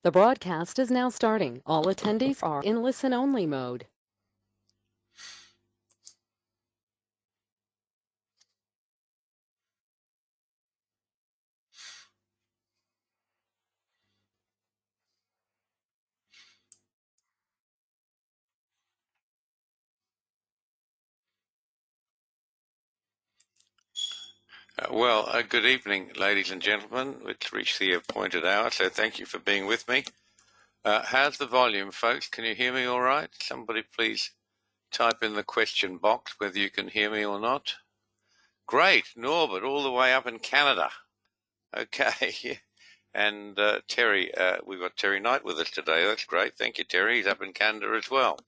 The broadcast is now starting. All attendees are in listen-only mode. Good evening, ladies and gentlemen. It's reached the appointed hour, so thank you for being with me. How's the volume, folks? Can you hear me all right? Somebody please type in the question box whether you can hear me or not. Great, Norbert, all the way up in Canada. Okay, and Terry, we've got Terry Knight with us today. That's great. Thank you, Terry. He's up in Canada as well.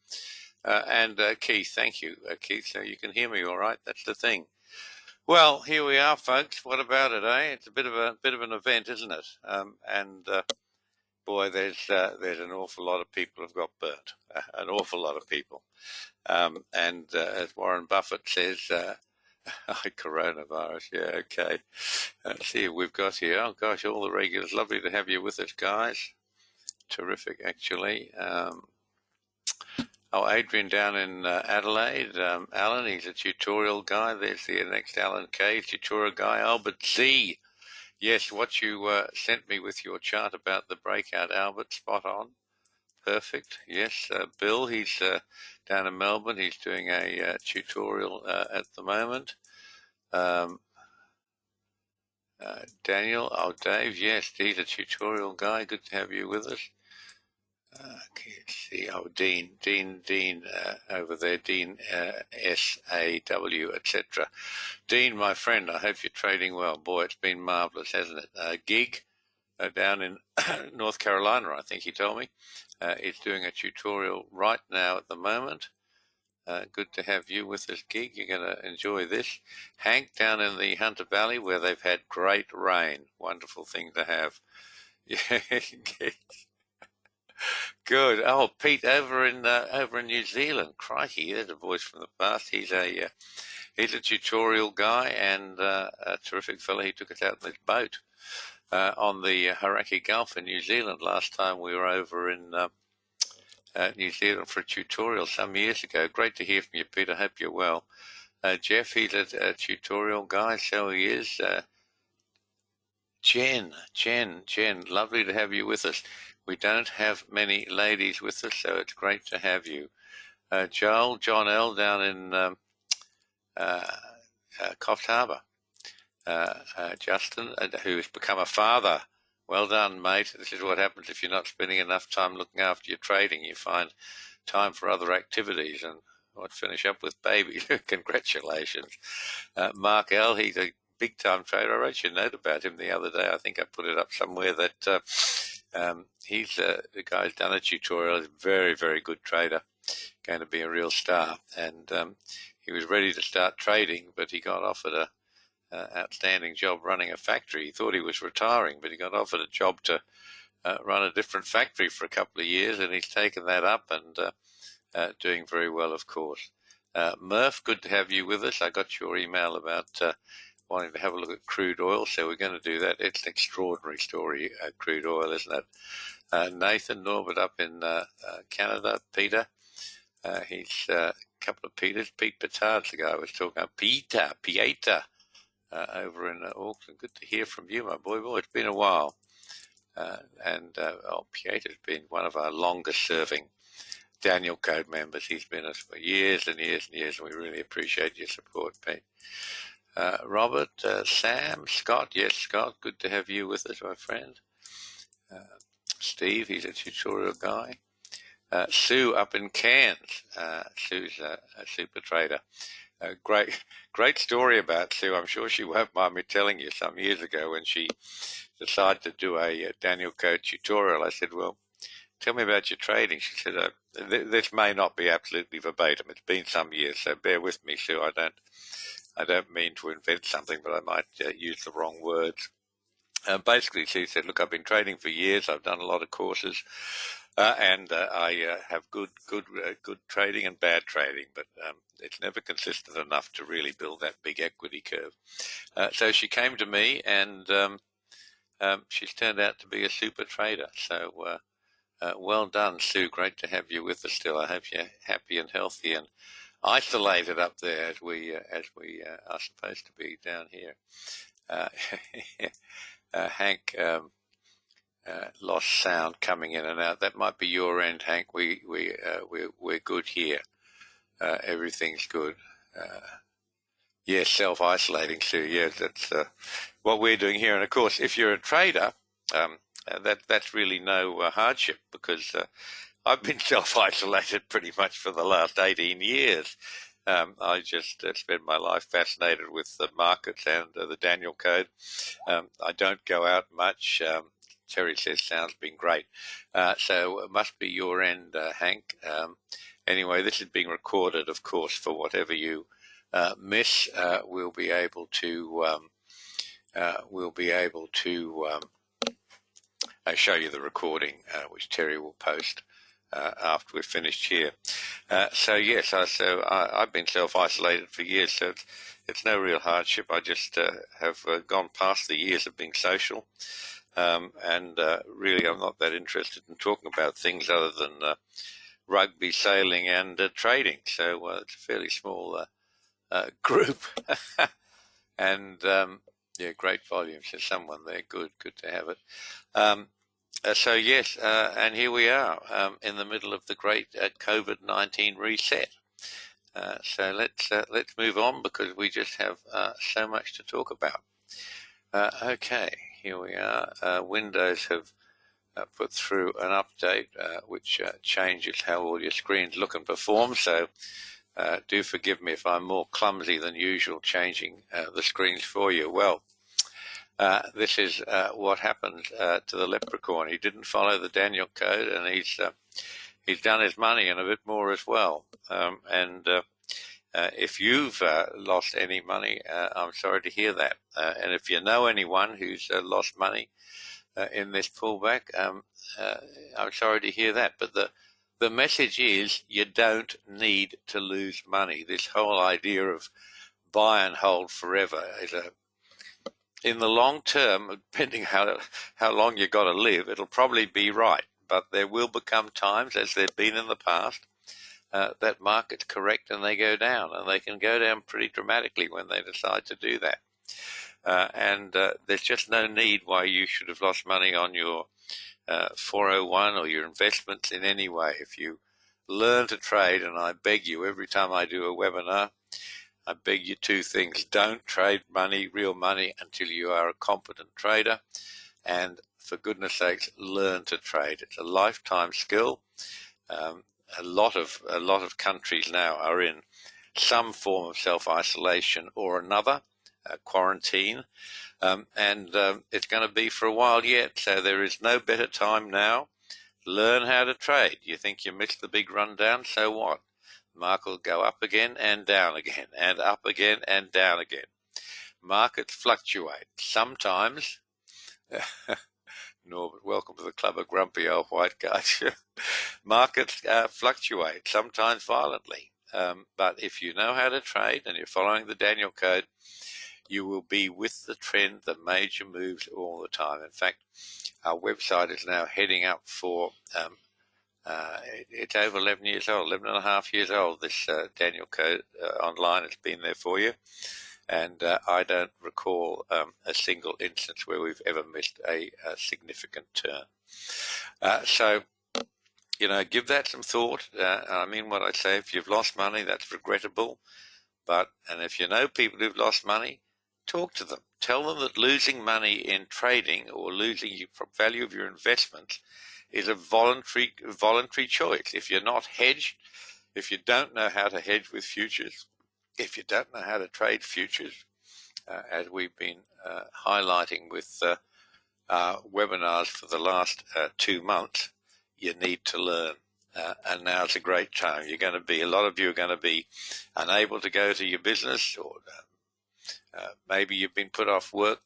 And Keith, thank you, Keith. So you can hear me all right. That's the thing. Well, here we are, folks. What about it, eh? It's a bit of an event, isn't it? Boy, there's an awful lot of people who've got burnt. An awful lot of people. As Warren Buffett says, coronavirus. Yeah, okay. Let's see what we've got here. Oh gosh, all the regulars. Lovely to have you with us, guys. Terrific, actually. Adrian down in Adelaide. Alan, he's a tutorial guy. There's the next Alan K, tutorial guy. Albert Z. Yes, what you sent me with your chart about the breakout, Albert, spot on. Perfect. Yes, Bill, he's down in Melbourne. He's doing a tutorial at the moment. Daniel, Dave, yes, he's a tutorial guy. Good to have you with us. See, Dean, over there, Dean, SAW, etc. Dean, my friend, I hope you're trading well. Boy, it's been marvelous, hasn't it? Gig, down in North Carolina, I think he told me, is doing a tutorial right now at the moment. Good to have you with us, Gig. You're going to enjoy this. Hank, down in the Hunter Valley, where they've had great rain. Wonderful thing to have. Yeah, good. Oh, Pete over in New Zealand. Crikey, there's a voice from the past. He's a tutorial guy and a terrific fellow. He took us out in his boat on the Hauraki Gulf in New Zealand last time we were over in New Zealand for a tutorial some years ago. Great to hear from you, Pete. I hope you're well. Jeff, he's a tutorial guy, so he is. Jen, lovely to have you with us. We don't have many ladies with us, so it's great to have you. Joel, John L. down in Coffs Harbour. Justin, who's become a father. Well done, mate. This is what happens if you're not spending enough time looking after your trading. You find time for other activities, and I'd finish up with babies. Congratulations. Mark L., he's a big-time trader. I wrote you a note about him the other day. I think I put it up somewhere that he's the guy's done a tutorial. He's a very, very good trader, going to be a real star. And he was ready to start trading, but he got offered a outstanding job running a factory. He thought he was retiring, but he got offered a job to run a different factory for a couple of years, and he's taken that up and doing very well, of course. Murph, good to have you with us. I got your email about wanting to have a look at crude oil, so we're going to do that. It's an extraordinary story, crude oil, isn't it? Nathan, Norbert up in Canada, Peter. He's a couple of Peters. Pete Petard's the guy I was talking about. Pieter, over in Auckland. Good to hear from you, my boy. Boy, it's been a while. Pieter's been one of our longest-serving Daniel Code members. He's been with us for years and years and years, and we really appreciate your support, Pete. Robert, Sam, Scott. Yes, Scott, good to have you with us, my friend. Steve, he's a tutorial guy. Sue up in Cairns. Sue's a super trader. Great story about Sue. I'm sure she won't mind me telling you. Some years ago when she decided to do a Daniel Code tutorial, I said, well, tell me about your trading. She said, this may not be absolutely verbatim. It's been some years, so bear with me, Sue. I don't mean to invent something, but I might use the wrong words. Basically, she said, look, I've been trading for years. I've done a lot of courses, and I have good trading and bad trading, but it's never consistent enough to really build that big equity curve. So she came to me and she's turned out to be a super trader. So well done, Sue. Great to have you with us still. I hope you're happy and healthy and isolated up there as we are supposed to be down here. Hank lost sound coming in and out. That might be your end, Hank. We're good here. Everything's good. Yes, self-isolating, Sue. Yes, that's what we're doing here. And of course, if you're a trader, that's really no hardship, because I've been self-isolated pretty much for the last 18 years. I just spend my life fascinated with the markets and the Daniel Code. I don't go out much. Terry says sound's been great. So it must be your end, Hank. Anyway, this is being recorded, of course, for whatever you miss. We'll be able to show you the recording, which Terry will post after we're finished here. So yes, I've been self-isolated for years, so it's no real hardship. I just have gone past the years of being social, and really I'm not that interested in talking about things other than rugby, sailing, and trading. So it's a fairly small group, and yeah, great volume. So someone there, good to have it. So yes, and here we are in the middle of the great COVID-19 reset. So let's move on, because we just have so much to talk about. Okay, here we are. Windows have put through an update which changes how all your screens look and perform. So do forgive me if I'm more clumsy than usual changing the screens for you. Well, this is what happened to the leprechaun. He didn't follow the Daniel Code, and he's done his money and a bit more as well. And if you've lost any money, I'm sorry to hear that. And if you know anyone who's lost money in this pullback, I'm sorry to hear that. But the message is, you don't need to lose money. This whole idea of buy and hold forever is in the long term, depending how long you got to live, it'll probably be right. But there will become times, as there've been in the past, that markets correct and they go down, and they can go down pretty dramatically when they decide to do that. And there's just no need why you should have lost money on your 401 or your investments in any way. If you learn to trade, and I beg you, every time I do a webinar, I beg you two things: don't trade money, real money, until you are a competent trader, and for goodness sakes, learn to trade. It's a lifetime skill. A lot of countries now are in some form of self-isolation or another, quarantine, and it's going to be for a while yet. So there is no better time now. Learn how to trade. You think you missed the big rundown? So what? Market will go up again and down again, and up again and down again. Markets fluctuate. Sometimes, Norbert, welcome to the club of grumpy old white guys. Markets fluctuate, sometimes violently. But if you know how to trade and you're following the Daniel Code, you will be with the trend, the major moves all the time. In fact, our website is now heading up for it's over 11 years old, 11 and a half years old. This Daniel Code online has been there for you. And I don't recall a single instance where we've ever missed a significant turn. So, give that some thought. I mean what I say. If you've lost money, that's regrettable. And if you know people who've lost money, talk to them. Tell them that losing money in trading or losing the value of your investments is a voluntary choice. If you're not hedged, if you don't know how to hedge with futures, if you don't know how to trade futures, as we've been highlighting with webinars for the last 2 months, you need to learn. And now's a great time. A lot of you are going to be unable to go to your business, or maybe you've been put off work.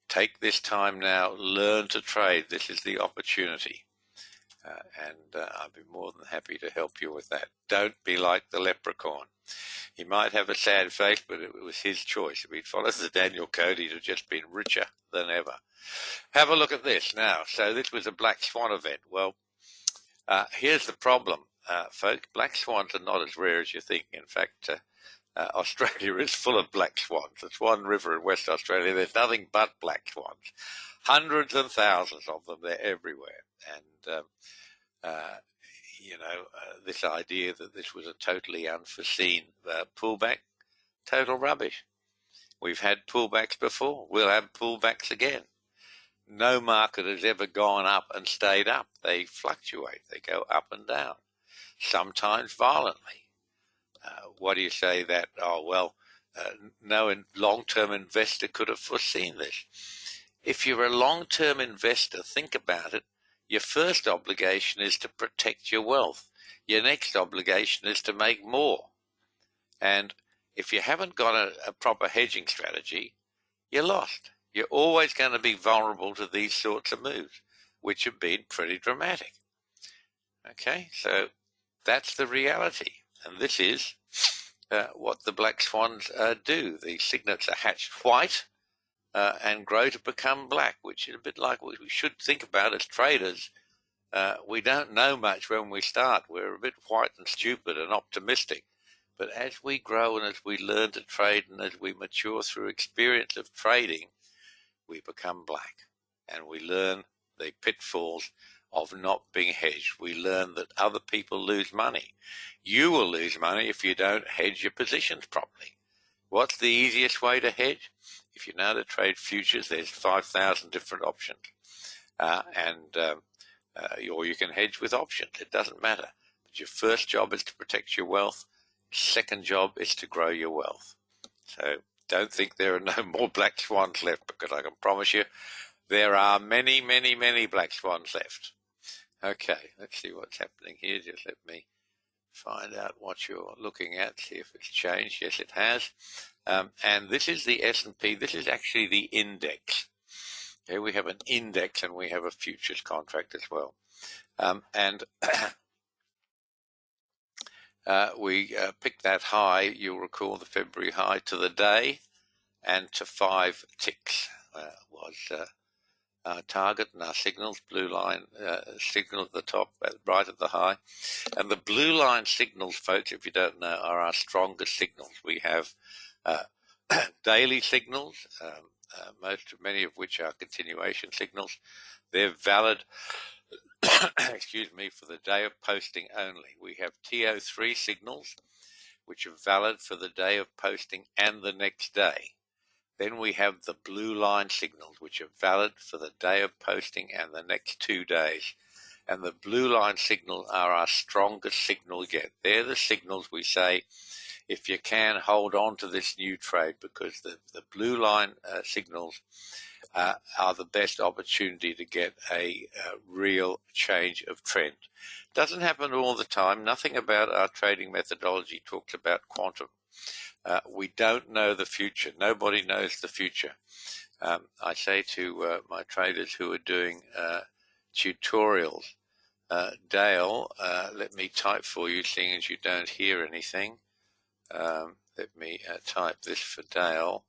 Take this time now, learn to trade. This is the opportunity. and I'd be more than happy to help you with that. Don't be like the leprechaun. He might have a sad face, but it was his choice. If he'd followed the Daniel Code, he'd have just been richer than ever. Have a look at this now. So this was a black swan event. Well, here's the problem, folks. Black swans are not as rare as you think. In fact, Australia is full of black swans. The Swan River in West Australia, there's nothing but black swans. Hundreds and thousands of them. They're everywhere. And, this idea that this was a totally unforeseen pullback, total rubbish. We've had pullbacks before. We'll have pullbacks again. No market has ever gone up and stayed up. They fluctuate. They go up and down, sometimes violently. What do you say that, no long-term investor could have foreseen this? If you're a long-term investor, think about it. Your first obligation is to protect your wealth. Your next obligation is to make more. And if you haven't got a proper hedging strategy, you're lost. You're always going to be vulnerable to these sorts of moves, which have been pretty dramatic. Okay, so that's the reality. And this is what the black swans do. The cygnets are hatched white and grow to become black, which is a bit like what we should think about as traders. We don't know much when we start. We're a bit white and stupid and optimistic. But as we grow and as we learn to trade and as we mature through experience of trading, we become black. And we learn the pitfalls of not being hedged. We learn that other people lose money. You will lose money if you don't hedge your positions properly. What's the easiest way to hedge? If you know how to trade futures, there's 5,000 different options. Or you can hedge with options. It doesn't matter. But your first job is to protect your wealth. Second job is to grow your wealth. So don't think there are no more black swans left, because I can promise you there are many, many, many black swans left. Okay, let's see what's happening here. Just let me find out what you're looking at, see if it's changed. Yes, it has. And this is the S&P. This is actually the index. Okay, we have an index and we have a futures contract as well. We picked that high, you'll recall the February high, to the day and to 5 ticks was our target and our signals. Blue line signal at the top, right at the high. And the blue line signals, folks, if you don't know, are our strongest signals. We have daily signals, many of which are continuation signals. They're valid excuse me, for the day of posting only. We have TO3 signals, which are valid for the day of posting and the next day. Then we have the blue line signals, which are valid for the day of posting and the next 2 days. And the blue line signals are our strongest signal yet. They're the signals we say, if you can, hold on to this new trade, because the blue line signals are the best opportunity to get a real change of trend. Doesn't happen all the time. Nothing about our trading methodology talks about quantum. We don't know the future. Nobody knows the future. I say to my traders who are doing tutorials, Dale, let me type for you, seeing as you don't hear anything. Let me type this for Dale,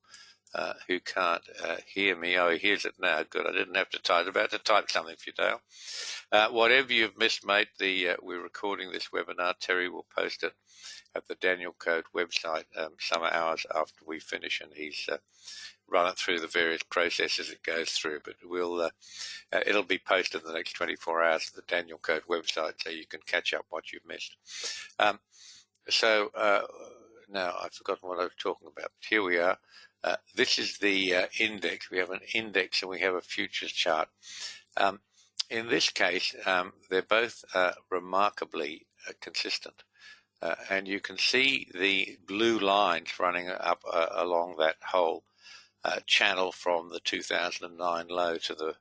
who can't hear me. Oh, he hears it now. Good. I didn't have to type. I was about to type something for you, Dale. Whatever you've missed, mate, we're recording this webinar. Terry will post it at the Daniel Code website some hours after we finish, and he's run it through the various processes it goes through. But it'll be posted in the next 24 hours to the Daniel Code website, so you can catch up what you've missed. Now I've forgotten what I was talking about. Here we are. This is the index. We have an index and we have a futures chart. In this case, they're both remarkably consistent. And you can see the blue lines running up along that whole channel from the 2009 low to the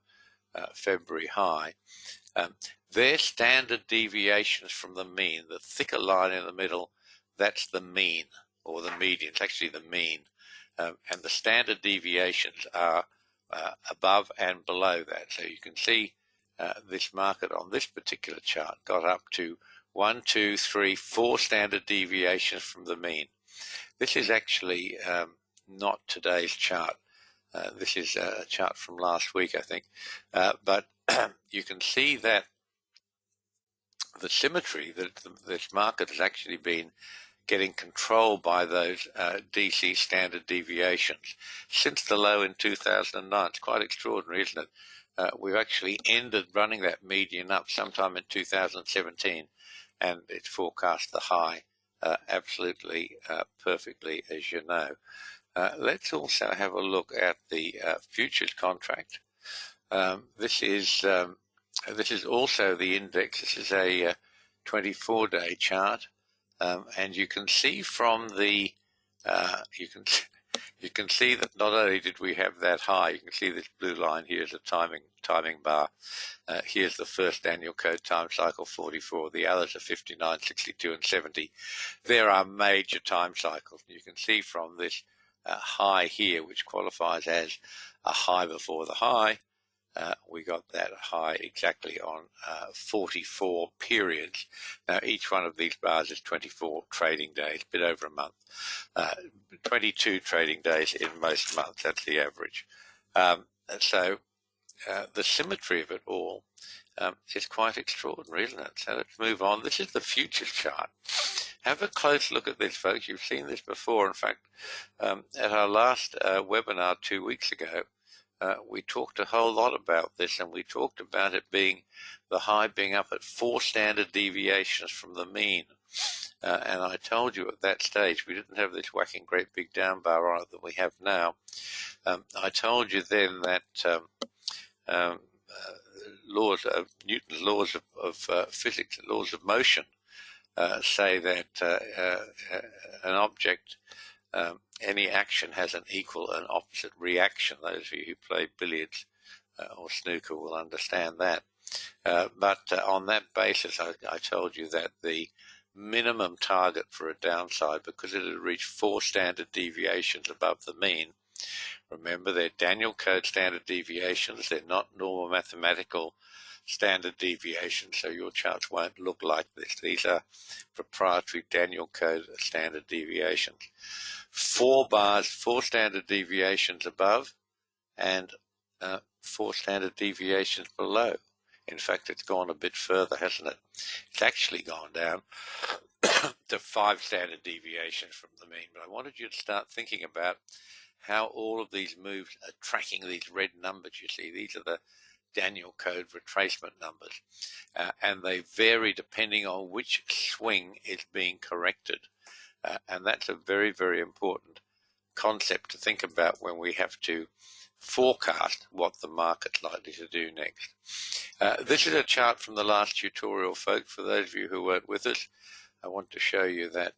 February high. They're standard deviations from the mean. The thicker line in the middle, that's the mean, or the median. It's actually the mean. And the standard deviations are above and below that. So you can see this market on this particular chart got up to 1, 2, 3, 4 standard deviations from the mean. This is actually not today's chart. This is a chart from last week, I think. But you can see that the symmetry that this market has actually been getting controlled by those DC standard deviations since the low in 2009. It's quite extraordinary, isn't it? We've actually ended running that median up sometime in 2017, and it's forecast the high absolutely perfectly, as you know. Let's also have a look at the futures contract. This is also the index. This is a 24-day chart, and you can see from the you can see that not only did we have that high, you can see this blue line here is a timing bar. Here's the first annual code time cycle 44. The others are 59, 62, and 70. There are major time cycles. You can see from this high here, which qualifies as a high before the high, we got that high exactly on 44 periods. Now, each one of these bars is 24 trading days, a bit over a month. 22 trading days in most months, that's the average. So the symmetry of it all is quite extraordinary, isn't it? So let's move on. This is the futures chart. Have a close look at this, folks. You've seen this before. In fact, at our last webinar 2 weeks ago, we talked a whole lot about this, and we talked about it being the high being up at 4 standard deviations from the mean. And I told you at that stage we didn't have this whacking great big down bar on it that we have now. I told you then that Newton's laws of physics, laws of motion, say that an object, any action has an equal and opposite reaction. Those of you who play billiards or snooker will understand that. But on that basis, I told you that the minimum target for a downside, because it had reached 4 standard deviations above the mean. Remember, they're Daniel code standard deviations. They're not normal mathematical standard deviations, so your charts won't look like this. These are proprietary Daniel code standard deviations. 4 bars, 4 standard deviations above, and 4 standard deviations below. In fact, it's gone a bit further, hasn't it? It's actually gone down to 5 standard deviations from the mean. But I wanted you to start thinking about how all of these moves are tracking these red numbers. You see, these are the Daniel code retracement numbers, and they vary depending on which swing is being corrected. And that's a very, very important concept to think about when we have to forecast what the market's likely to do next. This is a chart from the last tutorial, folks. For those of you who weren't with us, I want to show you that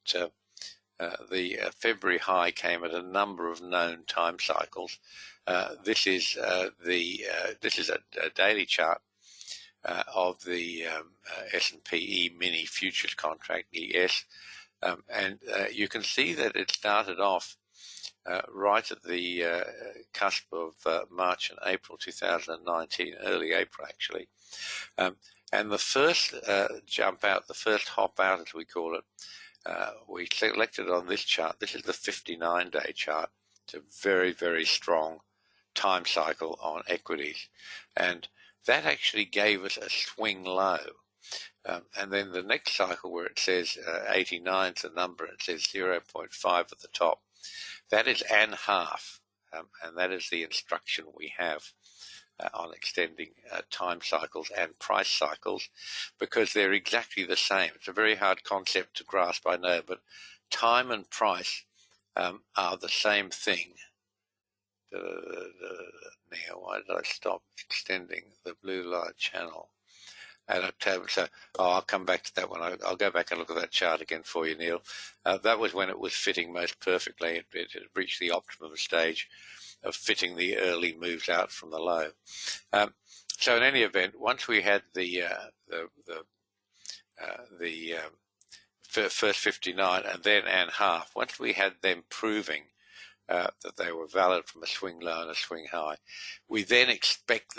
the February high came at a number of known time cycles. This is a daily chart of the S&P E mini futures contract, ES, and you can see that it started off right at the cusp of March and April 2019, early April actually. And the first jump out, the first hop out as we call it, we selected on this chart. This is the 59-day chart. It's a very, very strong time cycle on equities. And that actually gave us a swing low. And then the next cycle where it says 89 is the number, it says 0.5 at the top. That is an half, and that is the instruction we have on extending time cycles and price cycles, because they're exactly the same. It's a very hard concept to grasp, I know, but time and price are the same thing. Now, why did I stop extending the blue light channel at October? So, I'll come back to that one. I'll go back and look at that chart again for you, Neil. That was when it was fitting most perfectly. It had reached the optimum stage of fitting the early moves out from the low. So in any event, once we had the first 59 and then and half, once we had them proving that they were valid from a swing low and a swing high, we then expect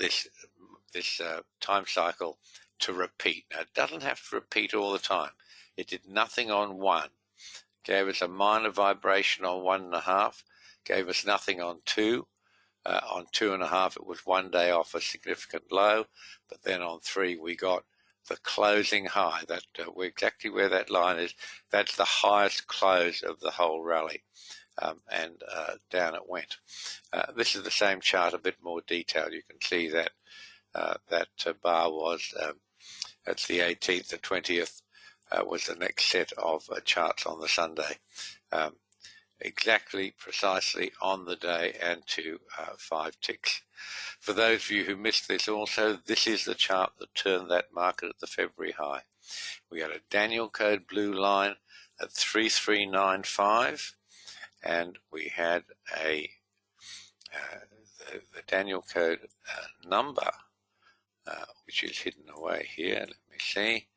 time cycle to repeat. Now, it doesn't have to repeat all the time. It did nothing on 1, gave us a minor vibration on 1.5, gave us nothing on 2. On 2.5, it was 1 day off a significant low, but then on 3, we got the closing high. That exactly where that line is. That's the highest close of the whole rally, and down it went. This is the same chart, a bit more detailed. You can see that that bar was that's the 18th, the 20th was the next set of charts on the Sunday. Exactly, precisely on the day, and to 5 ticks. For those of you who missed this also, this is the chart that turned that market at the February high. We had a Daniel code blue line at 3395, and we had a the Daniel code number, which is hidden away here. Let me see.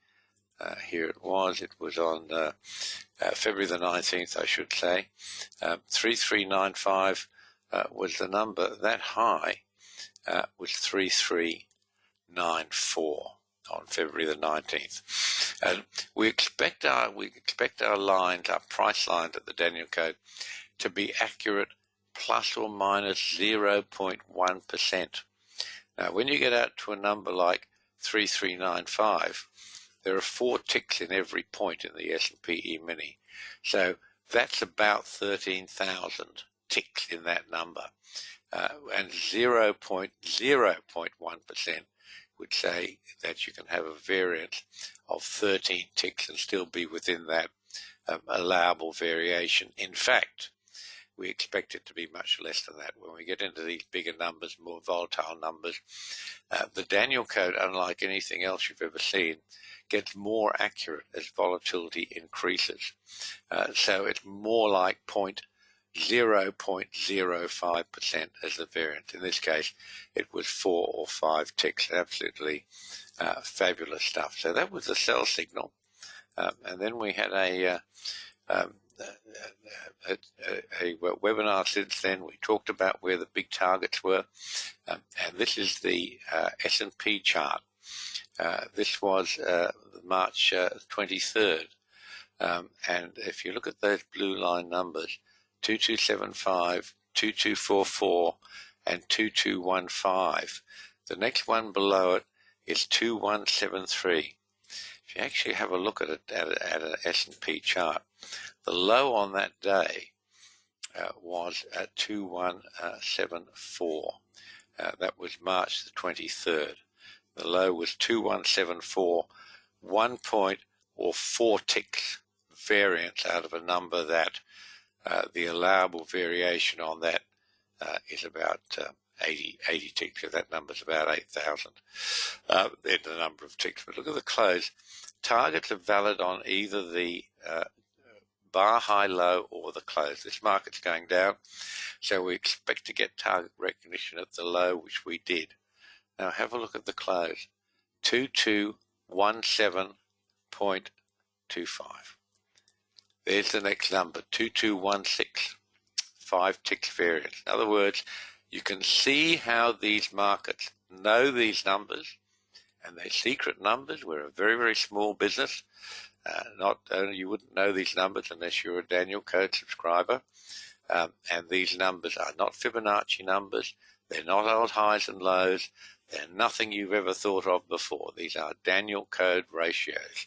Here it was on February the 19th, I should say. 3395 was the number. That high was 3394 on February the 19th. And we expect our lines, our price lines at the Daniel code, to be accurate plus or minus 0.1%. Now, when you get out to a number like 3395, there are 4 ticks in every point in the S&P E-mini. So that's about 13,000 ticks in that number. And 0.1% would say that you can have a variance of 13 ticks and still be within that allowable variation. In fact, we expect it to be much less than that. When we get into these bigger numbers, more volatile numbers, the Daniel code, unlike anything else you've ever seen, gets more accurate as volatility increases. So it's more like 0.05% as the variance. In this case, it was 4 or 5 ticks. Absolutely fabulous stuff. So that was the sell signal. And then we had a webinar since then. We talked about where the big targets were, and this is the S&P chart. This was March 23rd, and if you look at those blue line numbers, 2275, 2244, and 2215, the next one below it is 2173. If you actually have a look at an S&P chart, the low on that day was at 2174. That was March the 23rd. The low was 2174, 1 point or 4 ticks variance out of a number that the allowable variation on that is about 80 ticks. So that number's about 8,000 in the number of ticks. But look at the close. Targets are valid on either the bar high low or the close. This market's going down, so we expect to get target recognition at the low, which we did. Now have a look at the close. 2217.25. There's the next number, 2216. 5 ticks variance. In other words, you can see how these markets know these numbers, and they're secret numbers. We're a very, very small business. Not only you wouldn't know these numbers unless you're a Daniel Code subscriber, and these numbers are not Fibonacci numbers. They're not old highs and lows. They're nothing you've ever thought of before. These are Daniel Code ratios,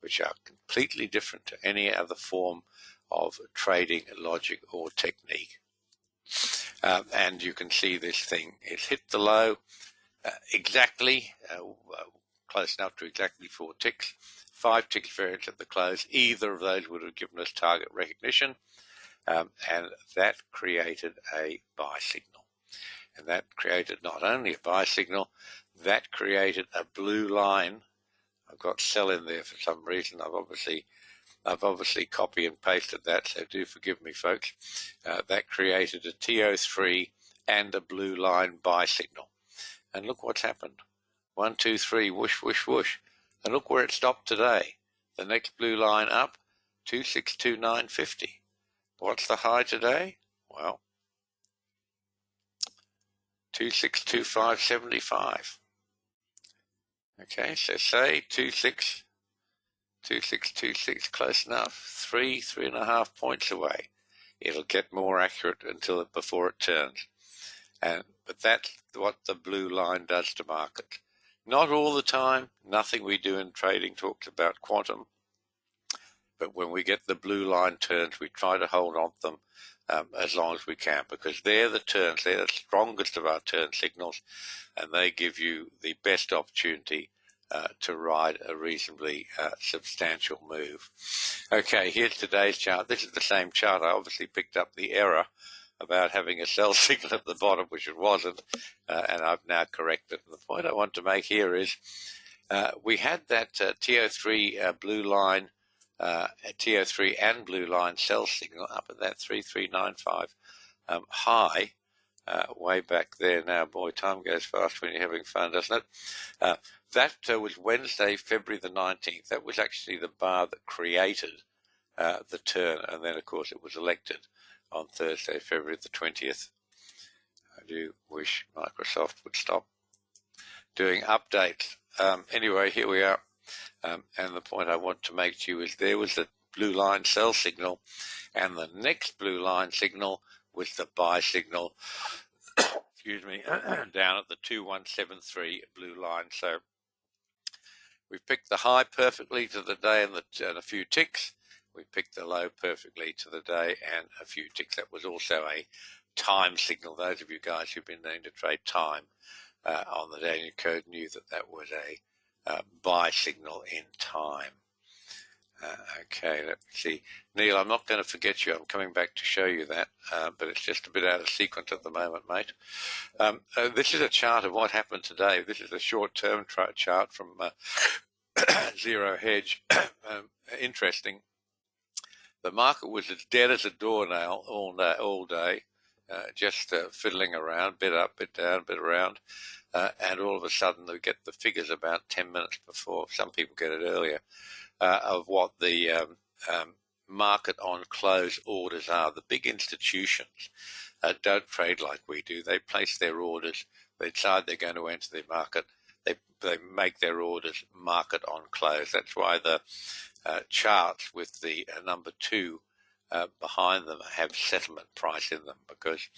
which are completely different to any other form of trading logic or technique. And you can see this thing. It's hit the low exactly, close enough to exactly 4 ticks. 5 ticks variance at the close. Either of those would have given us target recognition, and that created a buy signal. And that created not only a buy signal, that created a blue line. I've got sell in there for some reason. I've obviously copy and pasted that, so do forgive me, folks. That created a TO3 and a blue line buy signal. And look what's happened. 1, 2, 3, whoosh, whoosh, whoosh. And look where it stopped today. The next blue line up, 2629.50. What's the high today? Well, 2625.75. Okay, so say 2626, close enough, 3.5 points away. It'll get more accurate before it turns. But that's what the blue line does to markets. Not all the time. Nothing we do in trading talks about quantum. But when we get the blue line turns, we try to hold on to them as long as we can, because they're the turns. They're the strongest of our turn signals, and they give you the best opportunity to ride a reasonably substantial move. Okay, here's today's chart. This is the same chart. I obviously picked up the error about having a sell signal at the bottom, which it wasn't, and I've now corrected it. And the point I want to make here is we had that TO3 blue line, TO3 and blue line sell signal up at that 3395 high way back there. Now, boy, time goes fast when you're having fun, doesn't it? That was Wednesday, February the 19th. That was actually the bar that created the turn, and then, of course, it was elected on Thursday, February the 20th. I do wish Microsoft would stop doing updates. Anyway, here we are. And the point I want to make to you is there was the blue line sell signal, and the next blue line signal was the buy signal, excuse me, down at the 2173 blue line. So we've picked the high perfectly to the day and a few ticks. We picked the low perfectly to the day and a few ticks. That was also a time signal. Those of you guys who've been known to trade time on the Daniel code knew that that was a buy signal in time. Okay, let's see. Neil, I'm not going to forget you. I'm coming back to show you that, but it's just a bit out of sequence at the moment, mate. This is a chart of what happened today. This is a short-term chart from Zero Hedge. Interesting. The market was as dead as a doornail all day, just fiddling around, bit up, bit down, bit around, and all of a sudden we get the figures about 10 minutes before. Some people get it earlier, of what the market on close orders are. The big institutions don't trade like we do. They place their orders. They decide they're going to enter the market. They make their orders market on close. That's why the charts with the number 2 behind them have settlement price in them, because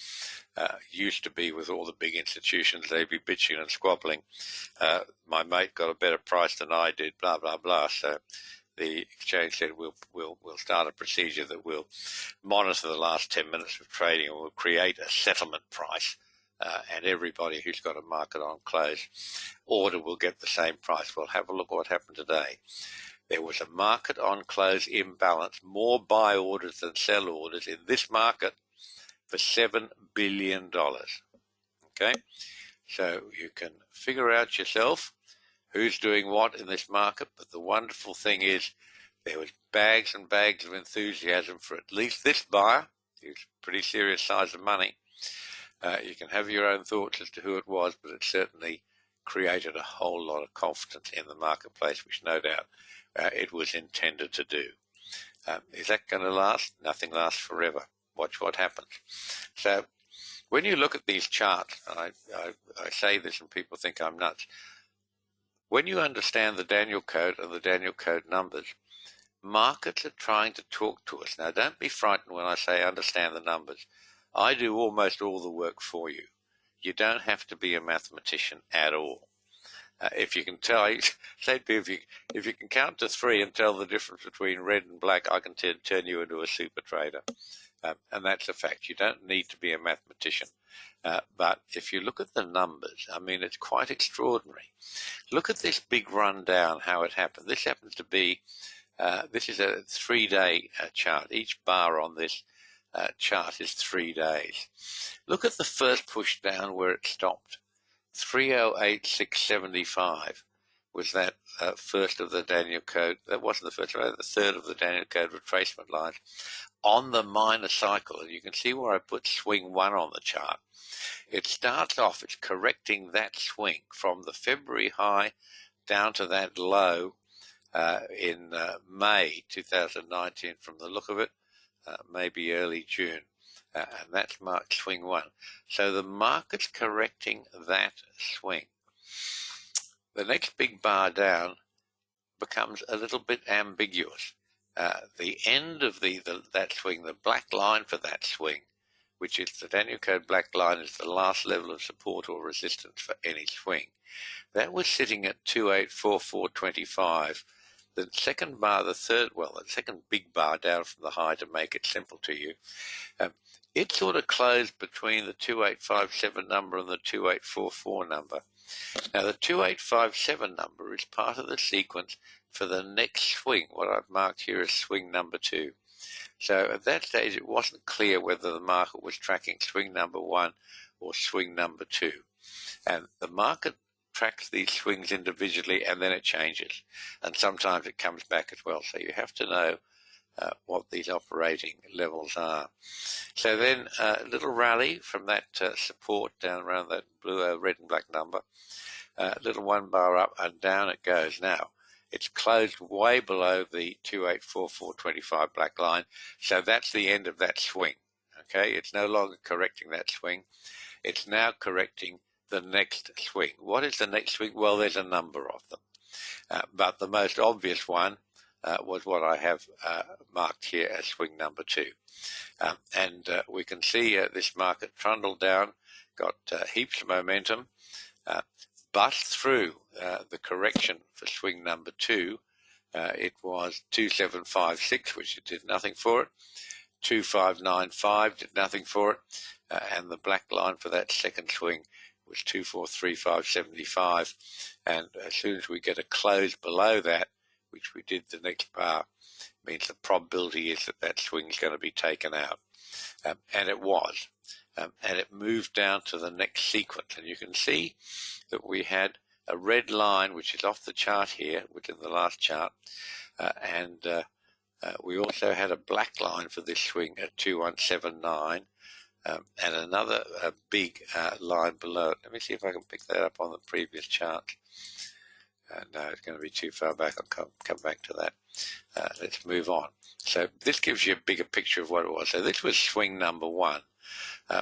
used to be with all the big institutions, they'd be bitching and squabbling. My mate got a better price than I did, blah, blah, blah. So the exchange said we'll start a procedure that will monitor the last 10 minutes of trading, and will create a settlement price. And everybody who's got a market on close order will get the same price. We'll have a look at what happened today. There was a market on close imbalance, more buy orders than sell orders in this market for $7 billion. Okay, so you can figure out yourself who's doing what in this market, but the wonderful thing is there was bags and bags of enthusiasm for at least this buyer, who's a pretty serious size of money. You can have your own thoughts as to who it was, but it certainly created a whole lot of confidence in the marketplace, which no doubt it was intended to do. Is that going to last? Nothing lasts forever. Watch what happens. So when you look at these charts, I say this and people think I'm nuts. When you understand the Daniel code and the Daniel code numbers, markets are trying to talk to us. Now, don't be frightened when I say understand the numbers. I do almost all the work for you. You don't have to be a mathematician at all. If you can tell, say if you can count to 3 and tell the difference between red and black, I can turn you into a super trader. And that's a fact. You don't need to be a mathematician. But if you look at the numbers, I mean, it's quite extraordinary. Look at this big rundown, how it happened. This happens to be, this is a 3-day chart. Each bar on this chart is 3 days. Look at the first push down where it stopped. 308,675 was that first of the Daniel code. That wasn't the first, the third of the Daniel code retracement lines on the minor cycle. And you can see where I put swing 1 on the chart. It starts off, it's correcting that swing from the February high down to that low in May 2019 from the look of it, maybe early June. And that's marked swing 1. So the market's correcting that swing. the next big bar down becomes a little bit ambiguous. The end of that swing, the black line for that swing, which is the Daniel Code black line, is the last level of support or resistance for any swing. That was sitting at 2844.25. The second bar, the second big bar down from the high, to make it simple to you, it sort of closed between the 2857 number and the 2844 number. Now, the 2857 number is part of the sequence for the next swing, what I've marked here as swing number 2. So at that stage, it wasn't clear whether the market was tracking swing number 1 or swing number 2. And the market tracks these swings individually, and then it changes. And sometimes it comes back as well. So you have to know what these operating levels are. So then a little rally from that support down around that blue, red and black number, little one bar up and down it goes. Now, it's closed way below the 2844.25 black line, so that's the end of that swing. Okay, it's no longer correcting that swing. It's now correcting the next swing. What is the next swing? Well, there's a number of them. But the most obvious one was what I have marked here as swing number 2. And we can see this market trundled down, got heaps of momentum, bust through the correction for swing number 2. It was 2756, which it did nothing for it. 2595 did nothing for it. And the black line for that second swing was 2435.75. And as soon as we get a close below that, which we did the next bar, means the probability is that that swing is going to be taken out. And it was. And it moved down to the next sequence. And you can see that we had a red line, which is off the chart here, within the last chart. And we also had a black line for this swing at 2179. And another big line below it. Let me see if I can pick that up on the previous chart. No, it's going to be too far back. I'll come back to that. Let's move on. So this gives you a bigger picture of what it was. So this was swing number 1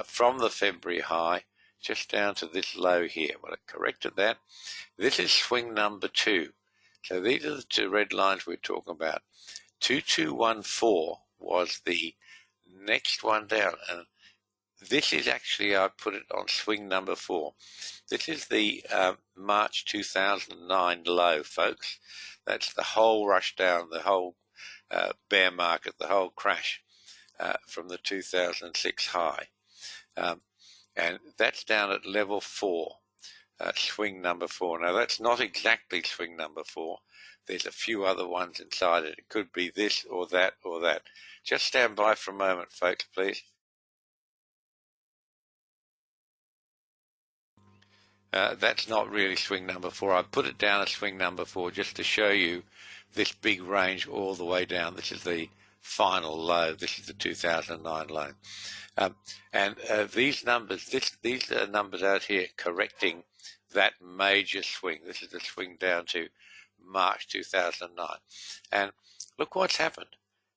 from the February high just down to this low here. Well, it corrected that. This is swing number 2. So these are the 2 red lines we're talking about. 2214 was the next one down. And this is actually, I put it on swing number 4. This is the March 2009 low, folks. That's the whole rush down, the whole bear market, the whole crash from the 2006 high. And that's down at level 4, swing number 4. Now, that's not exactly swing number 4. There's a few other ones inside it. It could be this or that or that. Just stand by for a moment, folks, please. That's not really swing number 4. I put it down as swing number 4 just to show you this big range all the way down. This is the final low. This is the 2009 low. And these numbers, these are numbers out here correcting that major swing. This is the swing down to March 2009. And look what's happened.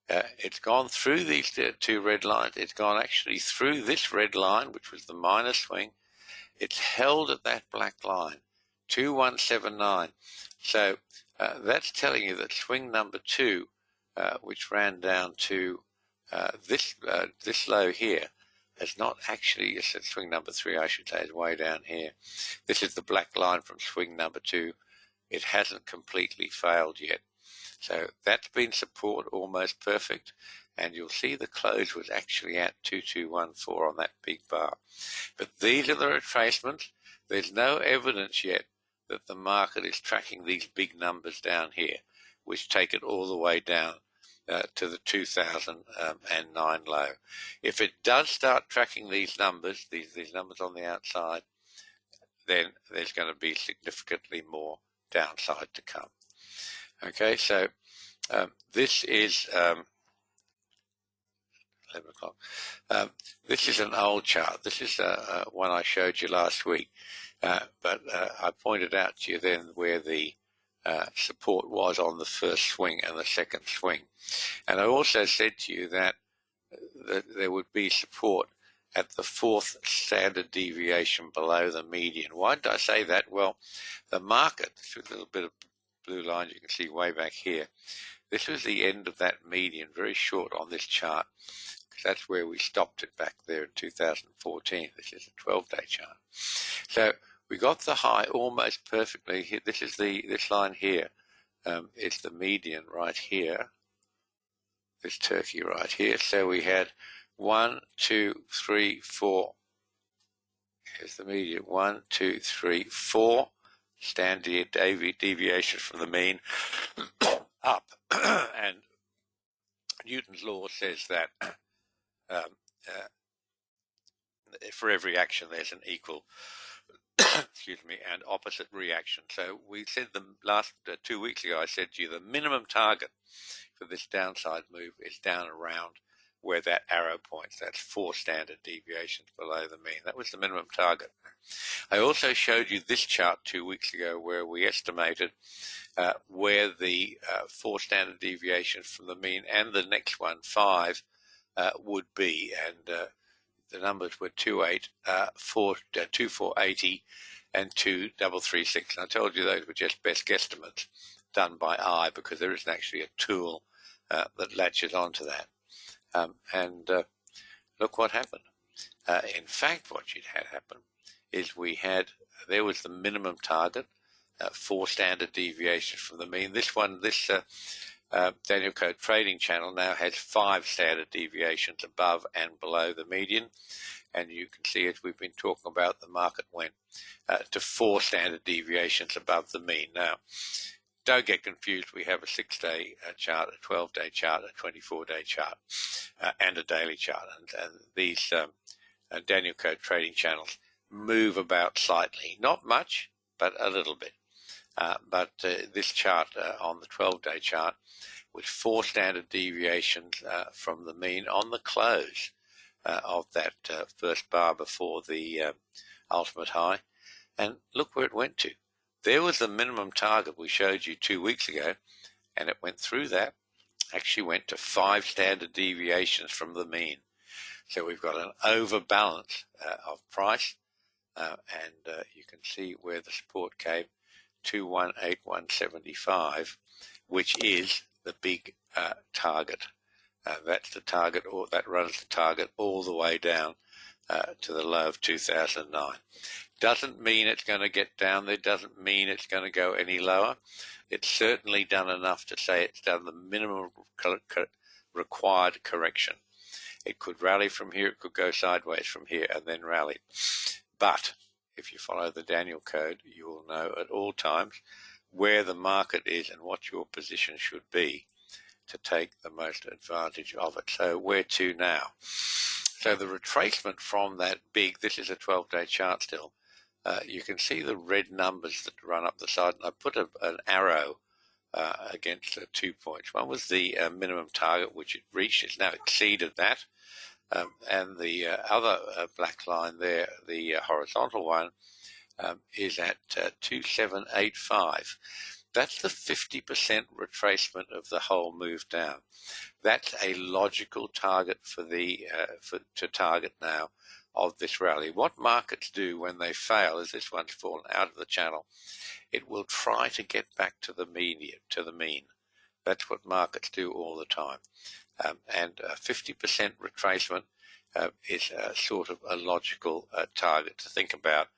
It's gone through these 2 red lines. It's gone actually through this red line, which was the minor swing. It's held at that black line, 2179. So that's telling you that swing number 2, which ran down to this low here, is not actually, it's swing number 3, I should say, is way down here. This is the black line from swing number 2. It hasn't completely failed yet. So that's been support almost perfect. And you'll see the close was actually at 2214 on that big bar. But these are the retracements. There's no evidence yet that the market is tracking these big numbers down here, which take it all the way down to the 2009 low. If it does start tracking these numbers, these numbers on the outside, then there's going to be significantly more downside to come. Okay, so this is 11 o'clock. This is an old chart. This is one I showed you last week, but I pointed out to you then where the support was on the first swing and the second swing. And I also said to you that there would be support at the fourth standard deviation below the median. Why did I say that? Well, the market, with a little bit of blue line you can see way back here, this was the end of that median, very short on this chart, because that's where we stopped it back there in 2014. This is a 12-day chart. So we got the high almost perfectly here. This is this line here. It's the median right here. This turkey right here. So we had 1, 2, 3, 4. Here's the median. 1, 2, 3, 4 standard deviations from the mean up. And Newton's law says that for every action there's an equal excuse me, and opposite reaction. So we said the last 2 weeks ago, I said to you the minimum target for this downside move is down around where that arrow points. That's 4 standard deviations below the mean. That was the minimum target. I also showed you this chart 2 weeks ago where we estimated where the 4 standard deviations from the mean and the next one, 5, would be. And the numbers were 2480 and 2336. And I told you those were just best guesstimates done by eye, because there isn't actually a tool that latches onto that. And look what happened. In fact, what had happened is there was the minimum target, 4 standard deviations from the mean. This Daniel Code trading channel now has 5 standard deviations above and below the median. And you can see, as we've been talking about, the market went to 4 standard deviations above the mean. Now, don't get confused. We have a 6-day chart, a 12-day chart, a 24-day chart, and a daily chart. And these Daniel Code trading channels move about slightly. Not much, but a little bit. But this chart on the 12-day chart was 4 standard deviations from the mean on the close of that first bar before the ultimate high. And look where it went to. There was the minimum target we showed you 2 weeks ago, and it went through that, actually went to 5 standard deviations from the mean. So we've got an overbalance of price, and you can see where the support came, 2181.75, which is the big target. That's the target, or that runs the target all the way down to the low of 2009. Doesn't mean it's going to get down there, doesn't mean it's going to go any lower. It's certainly done enough to say it's done the minimum required correction. It could rally from here, it could go sideways from here and then rally. But if you follow the Daniel Code, you will know at all times where the market is and what your position should be to take the most advantage of it. So where to now? So the retracement from that big, this is a 12-day chart still, you can see the red numbers that run up the side. And I put an arrow against 2 points. One was the minimum target, which it reached. It's now exceeded that. And the other black line there, the horizontal one, is at 2785. That's the 50% retracement of the whole move down. That's a logical target to target now of this rally. What markets do when they fail, as this one's fallen out of the channel, it will try to get back to the mean. That's what markets do all the time. And 50% retracement is sort of a logical target to think about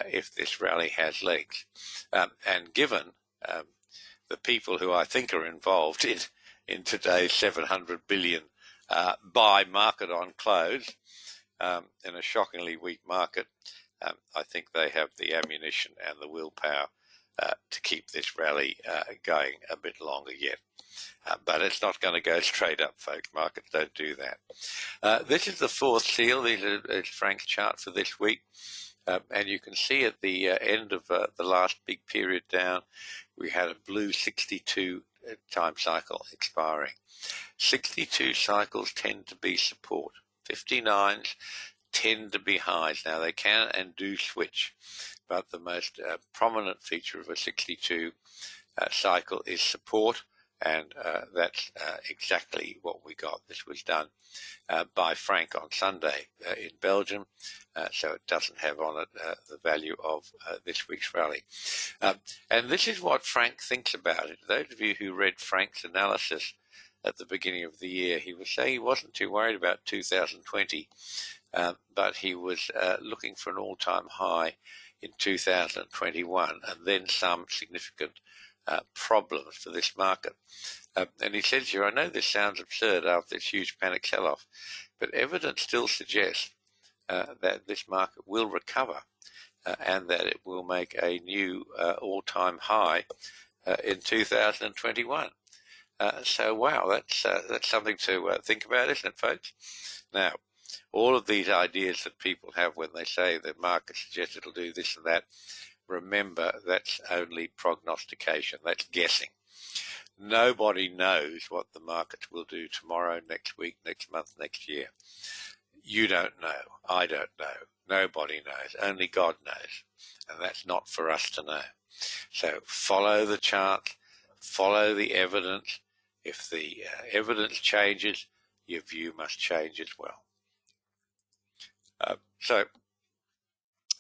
if this rally has legs. And given the people who I think are involved in today's 700 billion buy market on close, in a shockingly weak market, I think they have the ammunition and the willpower to keep this rally going a bit longer yet. But it's not going to go straight up, folks. Markets don't do that. This is the fourth seal. This is Frank's chart for this week. And you can see at the end of the last big period down, we had a blue 62 time cycle expiring. 62 cycles tend to be support. 59s tend to be highs. Now, they can and do switch, but the most prominent feature of a 62 cycle is support, And that's exactly what we got. This was done by Frank on Sunday in Belgium, so it doesn't have on it the value of this week's rally. And this is what Frank thinks about it. Those of you who read Frank's analysis at the beginning of the year, he was saying he wasn't too worried about 2020, but he was looking for an all-time high in 2021 and then some significant problems for this market. And he says here, I know this sounds absurd after this huge panic sell-off, but evidence still suggests that this market will recover and that it will make a new all-time high in 2021. So, wow, that's something to think about, isn't it, folks? Now, all of these ideas that people have when they say the market suggests it'll do this and that, remember, that's only prognostication. That's guessing. Nobody knows what the markets will do tomorrow, next week, next month, next year. You don't know. I don't know. Nobody knows. Only God knows. And that's not for us to know. So follow the chart, follow the evidence. If the evidence changes, your view must change as well. So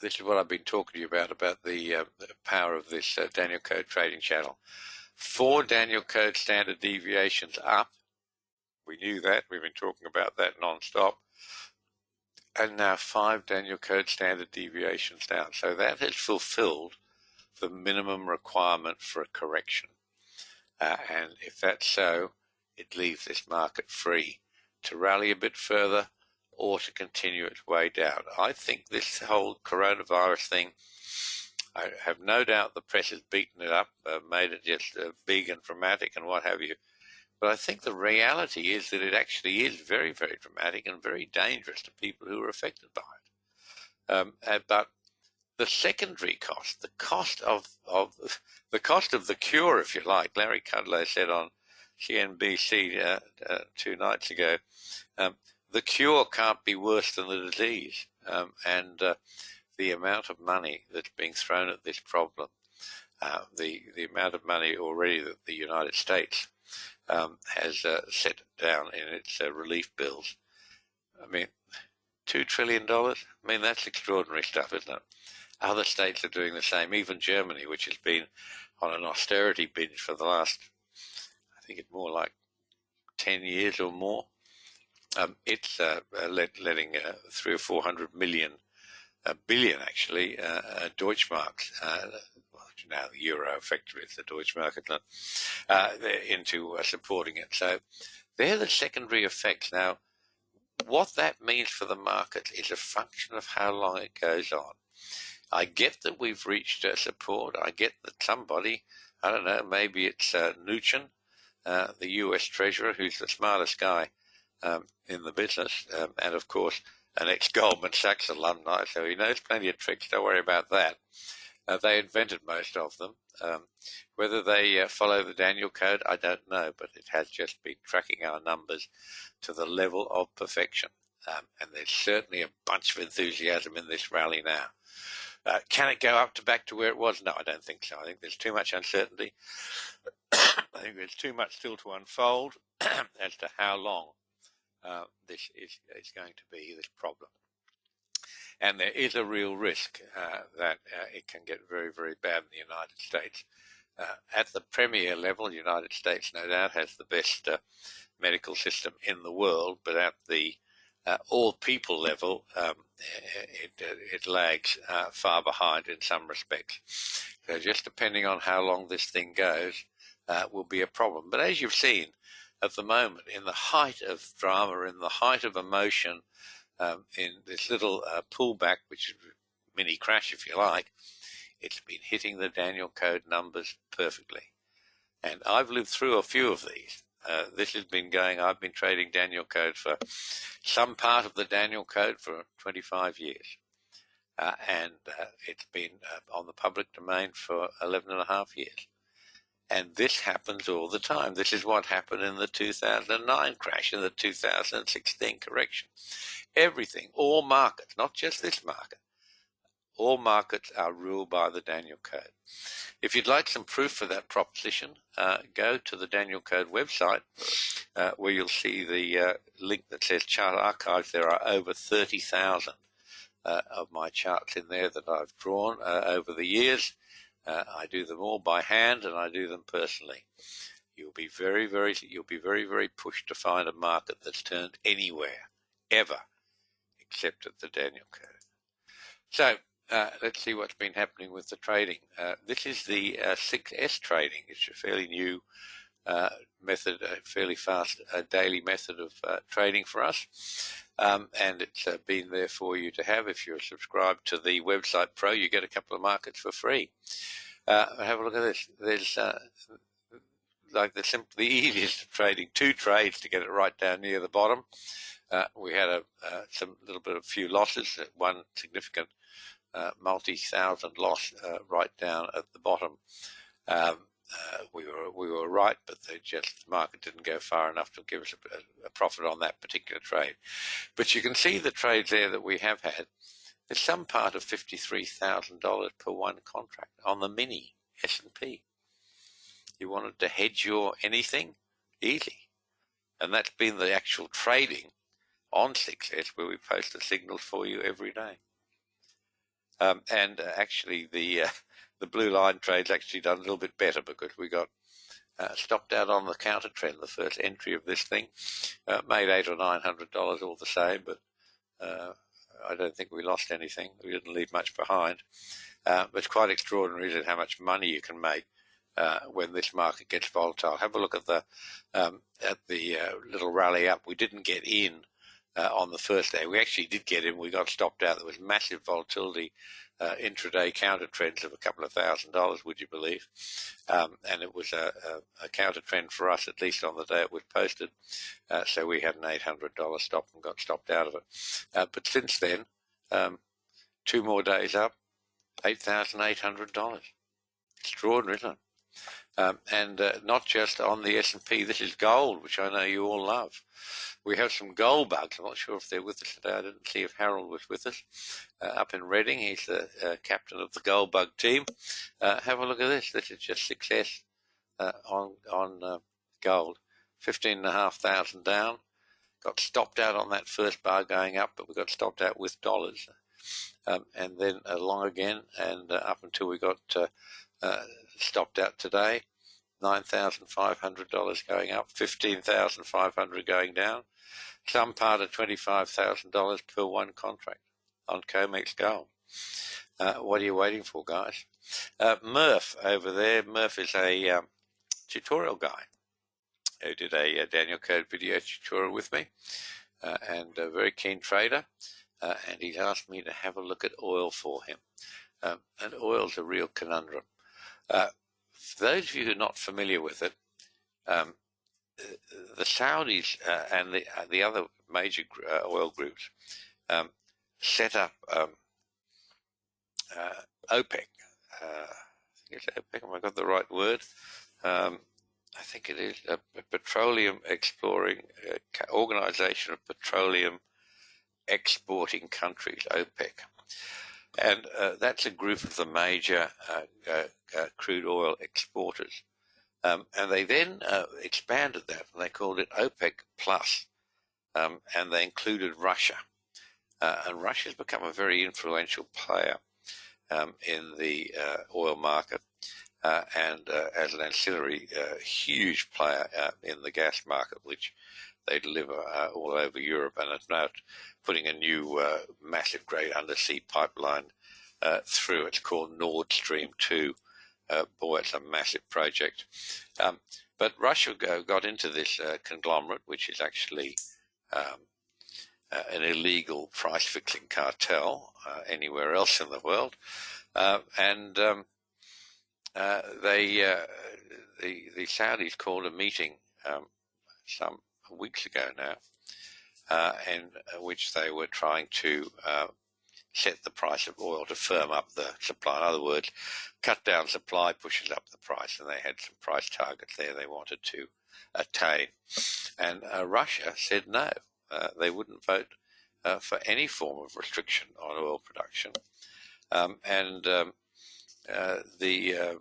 this is what I've been talking to you about the power of this Daniel Code trading channel. 4 Daniel Code standard deviations up. We knew that. We've been talking about that non-stop. And now 5 Daniel Code standard deviations down. So that has fulfilled the minimum requirement for a correction. And if that's so, it leaves this market free to rally a bit further or to continue its way down. I think this whole coronavirus thing, I have no doubt the press has beaten it up, made it just big and dramatic and what have you. But I think the reality is that it actually is very, very dramatic and very dangerous to people who are affected by it. But the secondary cost, the cost of the cure, if you like, Larry Kudlow said on CNBC 2 nights ago, the cure can't be worse than the disease. And the amount of money that's being thrown at this problem, the amount of money already that the United States has set down in its relief bills. I mean, $2 trillion? I mean, that's extraordinary stuff, isn't it? Other states are doing the same, even Germany, which has been on an austerity binge for the last, I think it's more like 10 years or more. It's letting 300 or 400 billion actually, Deutschmarks, now the euro effectively is the Deutschmark, into supporting it. So they're the secondary effects. Now, what that means for the market is a function of how long it goes on. I get that we've reached support. I get that somebody, I don't know, maybe it's Mnuchin, the US Treasurer, who's the smartest guy in the business, and of course an ex-Goldman Sachs alumni, so he knows plenty of tricks. Don't worry about that. They invented most of them. Whether they follow the Daniel Code, I don't know, but it has just been tracking our numbers to the level of perfection. And there's certainly a bunch of enthusiasm in this rally now. Can it go back to where it was? No, I don't think so. I think there's too much uncertainty. I think there's too much still to unfold as to how long this is going to be, this problem. And there is a real risk that it can get very, very bad in the United States. At the premier level, the United States, no doubt, has the best medical system in the world, but at the all-people level, it lags far behind in some respects. So just depending on how long this thing goes will be a problem. But as you've seen at the moment, in the height of drama, in the height of emotion, in this little pullback, which is a mini crash if you like, it's been hitting the Daniel Code numbers perfectly. And I've lived through a few of these. This has been going, I've been trading Daniel Code for some part of the Daniel Code for 25 years. And it's been on the public domain for 11 and a half years. And this happens all the time. This is what happened in the 2009 crash, in the 2016 correction. Everything, all markets, not just this market, all markets are ruled by the Daniel Code. If you'd like some proof for that proposition, go to the Daniel Code website, where you'll see the link that says Chart Archives. There are over 30,000 of my charts in there that I've drawn over the years. I do them all by hand, and I do them personally. You'll be very, very pushed to find a market that's turned anywhere, ever, except at the Daniel Code. So let's see what's been happening with the trading. This is the 6S trading. It's a fairly new method, a fairly fast daily method of trading for us. And it's been there for you to have. If you're subscribed to the website Pro, you get a couple of markets for free. Have a look at this. There's like the easiest trading, 2 trades to get it right down near the bottom. We had some little bit of few losses, one significant multi-thousand loss right down at the bottom. We were right, but the market didn't go far enough to give us a profit on that particular trade. But you can see the trades there that we have had. There's some part of $53,000 per one contract on the mini S&P. You wanted to hedge your anything? Easy. And that's been the actual trading on 6S, where we post the signals for you every day. Actually, the blue line trade's actually done a little bit better, because we got stopped out on the counter trend, the first entry of this thing. Made $800 or $900 all the same, but I don't think we lost anything. We didn't leave much behind. But it's quite extraordinary, isn't it, how much money you can make when this market gets volatile. Have a look at the little rally up. We didn't get in on the first day. We actually did get in. We got stopped out. There was massive volatility, intraday counter trends of a couple of $1,000s, would you believe? And it was a counter trend for us, at least on the day it was posted. So we had an $800 stop and got stopped out of it. But since then, 2 more days up, $8,800. Extraordinary, isn't it? And not just on the S&P. This is gold, which I know you all love. We have some gold bugs. I'm not sure if they're with us today. I didn't see if Harold was with us up in Reading. He's the captain of the gold bug team. Have a look at this. This is just 6S on gold. 15,500 down. Got stopped out on that first bar going up, but we got stopped out with dollars. And then along again, and up until we got stopped out today. $9,500 going up, $15,500 going down. Some part of $25,000 per one contract on COMEX Gold. What are you waiting for, guys? Murph over there. Murph is a tutorial guy who did a Daniel Code video tutorial with me, and a very keen trader. And he's asked me to have a look at oil for him. And oil's a real conundrum. For those of you who are not familiar with it, the Saudis and the other major oil groups set up OPEC. I think it's OPEC. Have I got the right word? I think it is a petroleum exploring organization of petroleum exporting countries, OPEC. And that's a group of the major crude oil exporters. And they then expanded that, and they called it OPEC Plus, and they included Russia. And Russia's become a very influential player in the oil market, and as an ancillary, huge player in the gas market, which they deliver all over Europe, and it's now putting a new massive great undersea pipeline through. It's called Nord Stream 2. Boy, it's a massive project. But Russia got into this conglomerate, which is actually an illegal price-fixing cartel anywhere else in the world. And the Saudis called a meeting some weeks ago now, in which they were trying to set the price of oil to firm up the supply. In other words, cut down supply pushes up the price, and they had some price targets there they wanted to attain. And Russia said no. They wouldn't vote for any form of restriction on oil production. The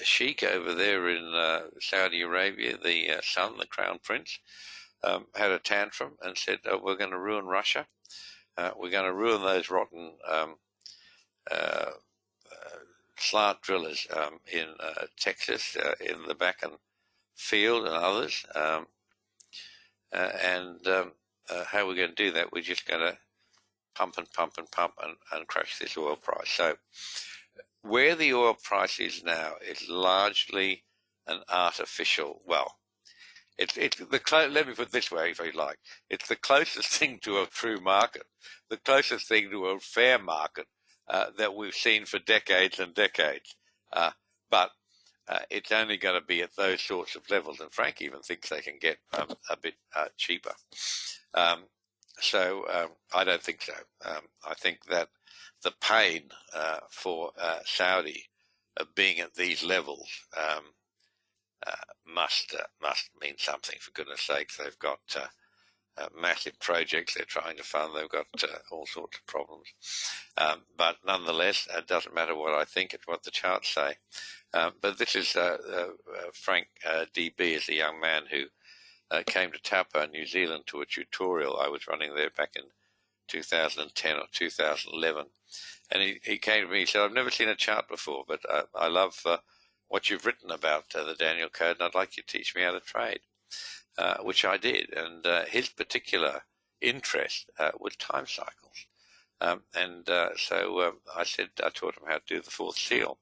sheikh over there in Saudi Arabia, the son, the crown prince, had a tantrum and said, oh, we're going to ruin Russia. We're going to ruin those rotten uh, slant drillers in Texas, in the Bakken field and others. How we're going to do that, we're just going to pump and pump and pump and crush this oil price. So where the oil price is now is largely an artificial, well, let me put it this way, if you like. It's the closest thing to a true market, the closest thing to a fair market that we've seen for decades and decades. But it's only going to be at those sorts of levels, and Frank even thinks they can get a bit cheaper. I don't think so. I think that the pain for Saudi of being at these levels must mean something. For goodness sakes, they've got massive projects they're trying to fund. They've got all sorts of problems. But nonetheless, it doesn't matter what I think, it's what the charts say. But this is Frank DB is a young man who came to Taupo, New Zealand, to a tutorial I was running there back in 2010 or 2011. And he came to me, he said, I've never seen a chart before, but I love what you've written about the Daniel Code, and I'd like you to teach me how to trade, which I did. And his particular interest was time cycles. So I taught him how to do the fourth seal,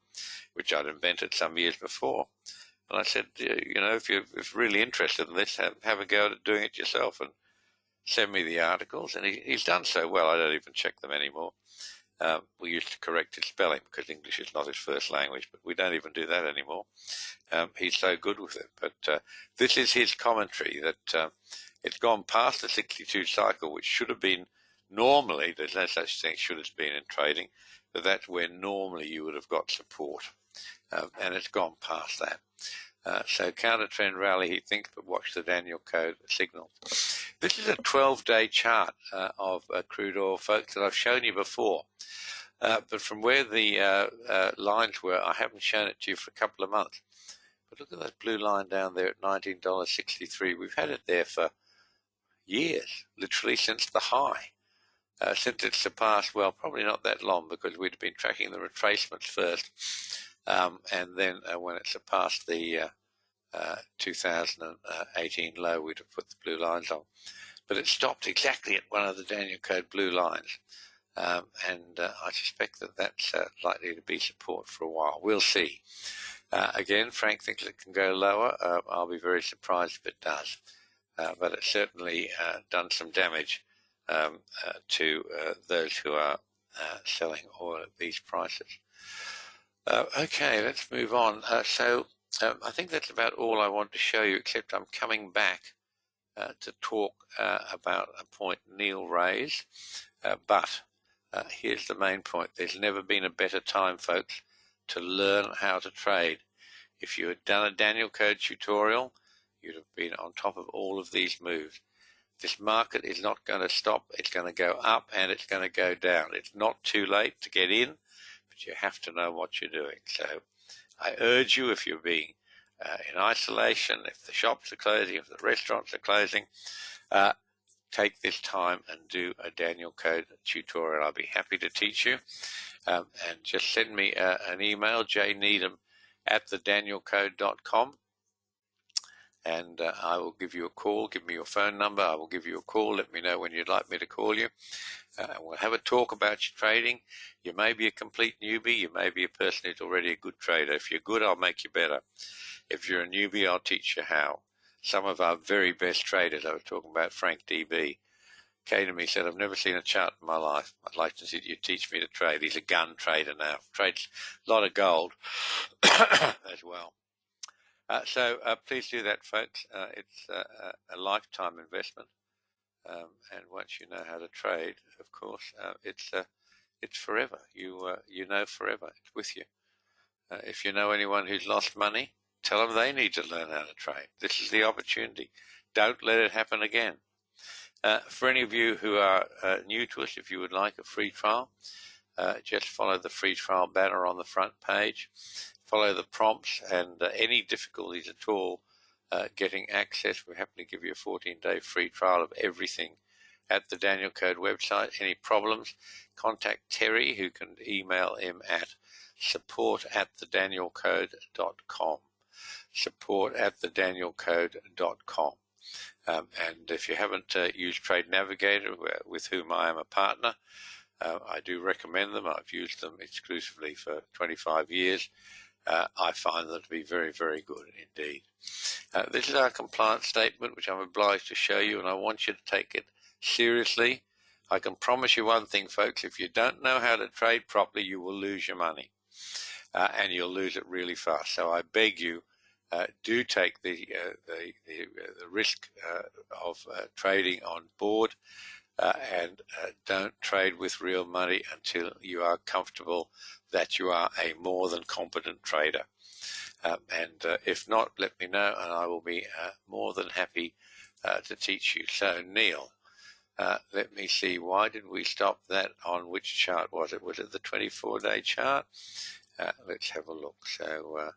which I'd invented some years before. And I said, if you're really interested in this, have a go at doing it yourself and send me the articles. And he's done so well, I don't even check them anymore. We used to correct his spelling because English is not his first language, but we don't even do that anymore. He's so good with it. But this is his commentary that it's gone past the 62 cycle, which should have been normally, there's no such thing should have been in trading, but that's where normally you would have got support. And it's gone past that. So counter trend rally, he thinks, but watch the Daniel Code signals. This is a 12-day chart of crude oil, folks, that I've shown you before. But from where the lines were, I haven't shown it to you for a couple of months. But look at that blue line down there at $19.63. We've had it there for years, literally since the high. Since it surpassed, well, probably not that long because we'd been tracking the retracements first. And then when it surpassed the 2018 low, we'd have put the blue lines on. But it stopped exactly at one of the Daniel Code blue lines. I suspect that that's likely to be support for a while. We'll see. Again, Frank thinks it can go lower. I'll be very surprised if it does. But it's certainly done some damage to those who are selling oil at these prices. Okay, let's move on. I think that's about all I want to show you, except I'm coming back to talk about a point Neil raised. But here's the main point. There's never been a better time, folks, to learn how to trade. If you had done a Daniel Code tutorial, you'd have been on top of all of these moves. This market is not going to stop. It's going to go up and it's going to go down. It's not too late to get in, but you have to know what you're doing. So I urge you, if you're being in isolation, if the shops are closing, if the restaurants are closing, take this time and do a Daniel Code tutorial. I'll be happy to teach you. And just send me an email, jneedham@thedanielcode.com. And I will give you a call. Give me your phone number. I will give you a call. Let me know when you'd like me to call you. We'll have a talk about your trading. You may be a complete newbie. You may be a person who's already a good trader. If you're good, I'll make you better. If you're a newbie, I'll teach you how. Some of our very best traders, I was talking about Frank DB, came to me and said, I've never seen a chart in my life. I'd like to see you teach me to trade. He's a gun trader now. Trades a lot of gold as well. So please do that, folks. It's a lifetime investment, and once you know how to trade, of course, it's forever. You know forever. It's with you. If you know anyone who's lost money, tell them they need to learn how to trade. This is the opportunity. Don't let it happen again. For any of you who are new to us, if you would like a free trial, just follow the free trial banner on the front page, follow the prompts, and any difficulties at all getting access, we're happy to give you a 14-day free trial of everything at the Daniel Code website. Any problems, contact Terry, who can email him at support@thedanielcode.com. support@thedanielcode.com. And if you haven't used Trade Navigator, with whom I am a partner, I do recommend them. I've used them exclusively for 25 years. I find them to be very, very good indeed. This is our compliance statement, which I'm obliged to show you, and I want you to take it seriously. I can promise you one thing, folks: if you don't know how to trade properly, you will lose your money, and you'll lose it really fast. So I beg you, do take the risk of trading on board, and don't trade with real money until you are comfortable that you are a more than competent trader. And if not, let me know, and I will be more than happy to teach you. So, Neil, let me see, why did we stop that on which chart was it? Was it the 24-day chart? Let's have a look. So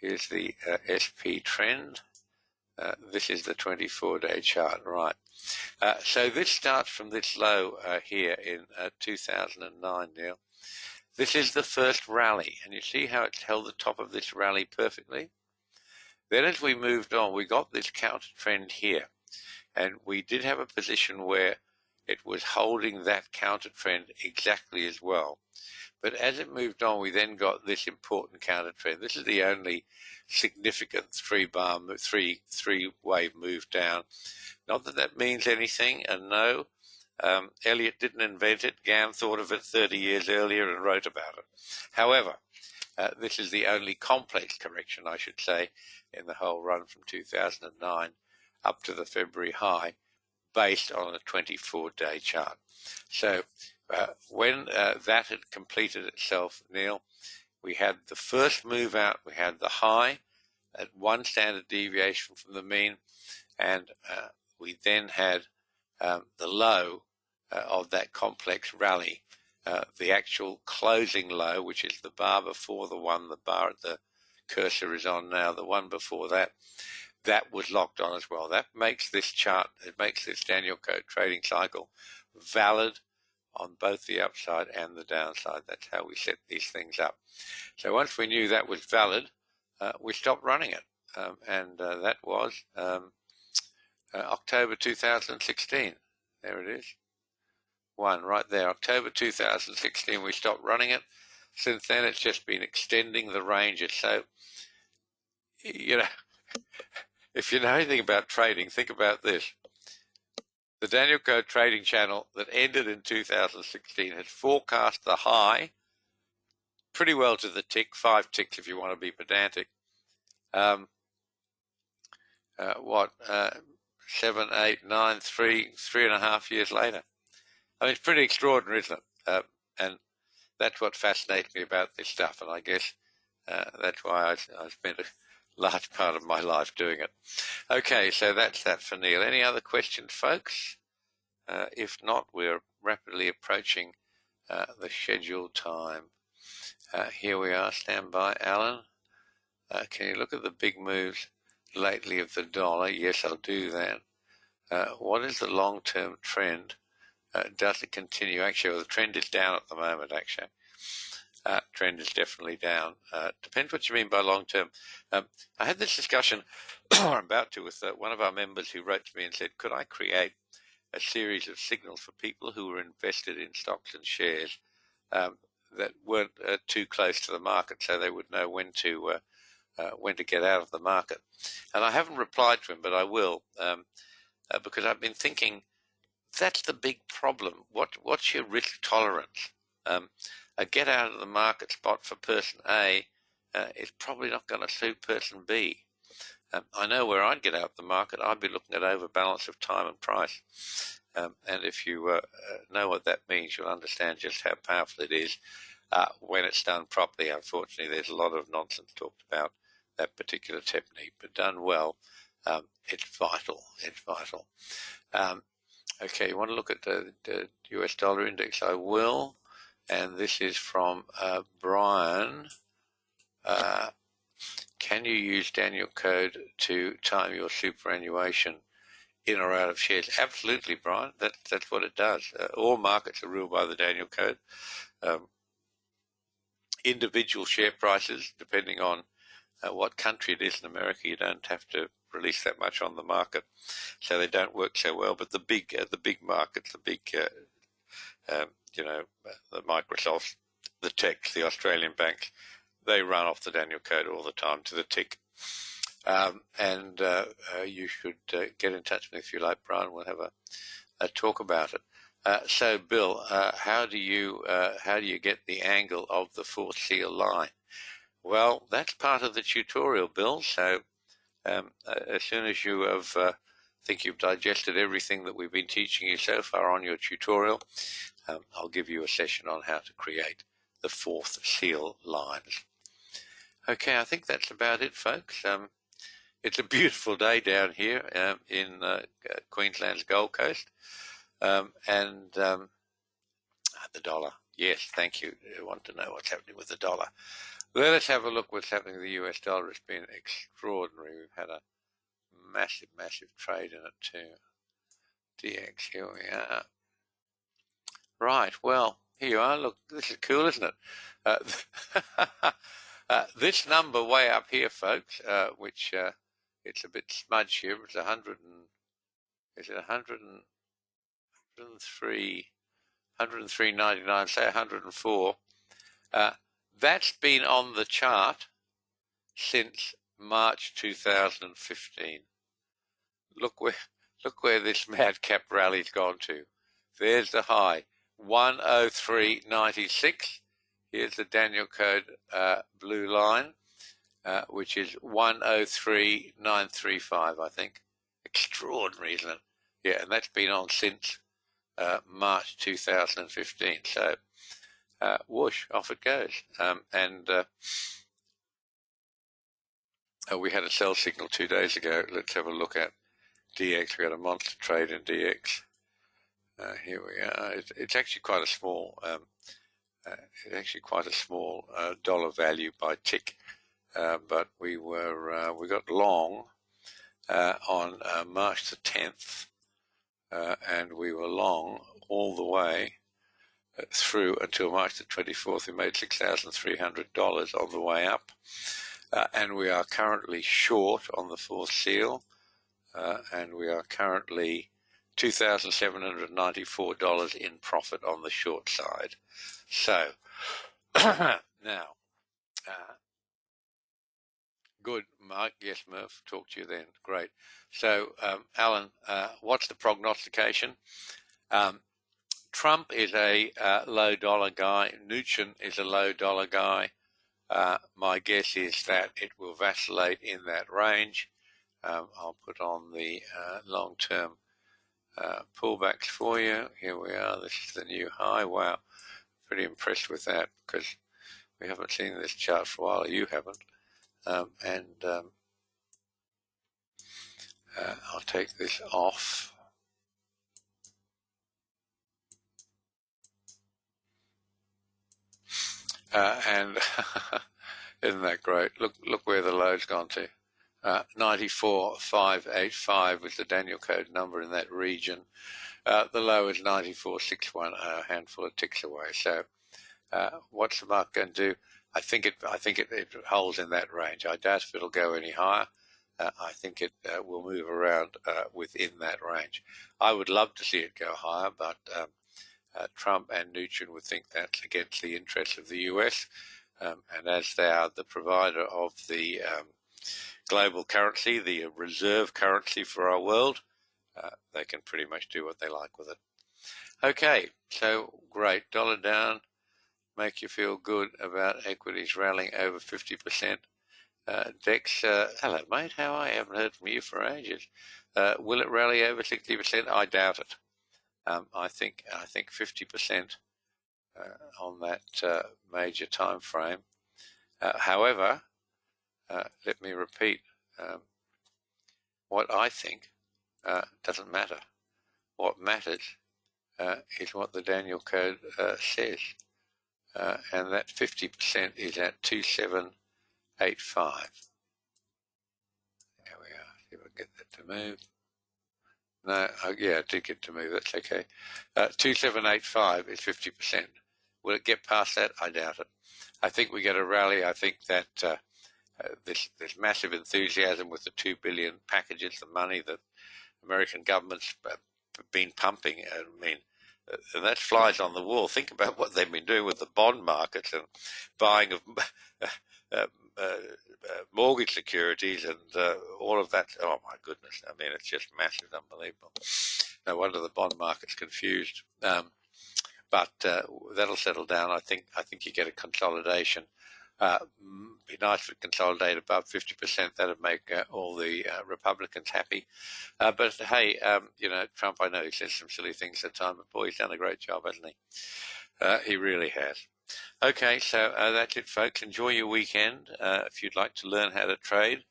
here's the SP trend. This is the 24-day chart, right. So this starts from this low here in 2009, Neil. This is the first rally, and you see how it's held the top of this rally perfectly? Then as we moved on, we got this counter trend here, and we did have a position where it was holding that counter trend exactly as well. But as it moved on, we then got this important counter trend. This is the only significant three-way move down. Not that that means anything, and no, Elliot didn't invent it. Gann thought of it 30 years earlier and wrote about it. However, this is the only complex correction, I should say, in the whole run from 2009 up to the February high, based on a 24-day chart. So when that had completed itself, Neil, we had the first move out, we had the high at one standard deviation from the mean, and we then had the low of that complex rally, the actual closing low, which is the bar before the bar the cursor is on now, the one before that, that was locked on as well. That makes this chart, it makes this Daniel Code trading cycle valid on both the upside and the downside. That's how we set these things up. So once we knew that was valid, we stopped running it, and that was October 2016. There it is. One right there, October 2016, we stopped running it. Since then, it's just been extending the ranges. So, you know, if you know anything about trading, think about this. The Daniel Code trading channel that ended in 2016 had forecast the high pretty well to the tick, 5 ticks if you want to be pedantic. 7, 8, 9, 3.5 years later. I mean, it's pretty extraordinary, isn't it? And that's what fascinates me about this stuff, and I guess that's why I spent a large part of my life doing it. Okay, so that's that for Neil. Any other questions, folks? If not, we're rapidly approaching the scheduled time. Here we are. Stand by, Alan. Can you look at the big moves lately of the dollar? Yes, I'll do that. What is the long-term trend? Does it continue? Actually, well, the trend is down at the moment, actually. Trend is definitely down. Depends what you mean by long-term. I had this discussion, or I'm about to, with one of our members who wrote to me and said, could I create a series of signals for people who were invested in stocks and shares that weren't too close to the market, so they would know when to get out of the market. And I haven't replied to him, but I will, because I've been thinking, that's the big problem. What's your risk tolerance? A get out of the market spot for person A is probably not going to suit person B. I know where I'd get out of the market, I'd be looking at overbalance of time and price. And if you know what that means, you'll understand just how powerful it is when it's done properly. Unfortunately, there's a lot of nonsense talked about that particular technique, but done well, it's vital. It's vital. Okay, you want to look at the US dollar index? I will. and this is from Brian. Can you use Daniel code to time your superannuation in or out of shares? Absolutely, Brian. That's what it does. All markets are ruled by the Daniel code. Individual share prices, depending on what country it is. In America, you don't have to release that much on the market, so they don't work so well. But the big markets, the big, the Microsofts, the techs, the Australian banks, they run off the Daniel code all the time to the tick. And you should get in touch with me if you like, Brian. We'll have a talk about it. So, Bill, how do you get the angle of the fourth seal line? Well, that's part of the tutorial, Bill. So, as soon as you have think you've digested everything that we've been teaching you so far on your tutorial, I'll give you a session on how to create the fourth seal lines. Okay, I think that's about it, folks. It's a beautiful day down here in Queensland's Gold Coast, and the dollar. Yes, thank you. I want to know what's happening with the dollar. Let us have a look what's happening with the US dollar. It's been extraordinary. We've had a massive, massive trade in it too. DX, here we are. Right, well, here you are. Look, this is cool, isn't it? This number way up here, folks, which it's a bit smudged here. It's 100 and, is it 103.99, say 104. That's been on the chart since March 2015. Look where this madcap rally's gone to. There's the high, 103.96. Here's the Daniel code blue line, which is 103.935, I think. Extraordinary, isn't it? Yeah, and that's been on since March 2015. So, whoosh, off it goes. We had a sell signal 2 days ago. Let's have a look at DX. We got a monster trade in DX. Here we are. It's actually quite a small. Dollar value by tick, but we got long on March the 10th, and we were long all the way through until March the 24th. We made $6,300 on the way up, and we are currently short on the fourth seal, and we are currently $2,794 in profit on the short side. So now, good, Mike. Yes, Murph. Talk to you then. Great. So, Alan, what's the prognostication? Trump is a low dollar guy. Mnuchin is a low dollar guy. My guess is that it will vacillate in that range. I'll put on the long-term pullbacks for you. Here we are. This is the new high. Wow. Pretty impressed with that because we haven't seen this chart for a while. You haven't. I'll take this off. And isn't that great? Look where the low's gone to. 94,585 was the Daniel code number in that region. The low is 94,610, a handful of ticks away. So, what's the market going to do? I think it holds in that range. I doubt if it'll go any higher. I think it will move around within that range. I would love to see it go higher, but Trump and Mnuchin would think that's against the interests of the US. And as they are the provider of the global currency, the reserve currency for our world, they can pretty much do what they like with it. Okay, so great. Dollar down, make you feel good about equities rallying over 50%. Dex, hello mate, how are you? I haven't heard from you for ages. Will it rally over 60%? I doubt it. I think 50% on that major time frame. However, let me repeat, what I think doesn't matter. What matters is what the Daniel code says. and that 50% is at 2785. There we are. See if I can get that to move. No, yeah, it did get to move. That's okay. 2785 is 50%. Will it get past that? I doubt it. I think we get a rally. I think that there's massive enthusiasm with the 2 billion packages, the money that American government's been pumping. I mean, and that flies on the wall. Think about what they've been doing with the bond markets and buying of mortgage securities and all of that. Oh my goodness! I mean, it's just massive, unbelievable. No wonder the bond market's confused. But that'll settle down. I think you get a consolidation. Be nice if it consolidate above 50%. That'd make all the Republicans happy. But hey, Trump, I know he says some silly things at times, but boy, he's done a great job, hasn't he? He really has. Okay, so that's it, folks. Enjoy your weekend. If you'd like to learn how to trade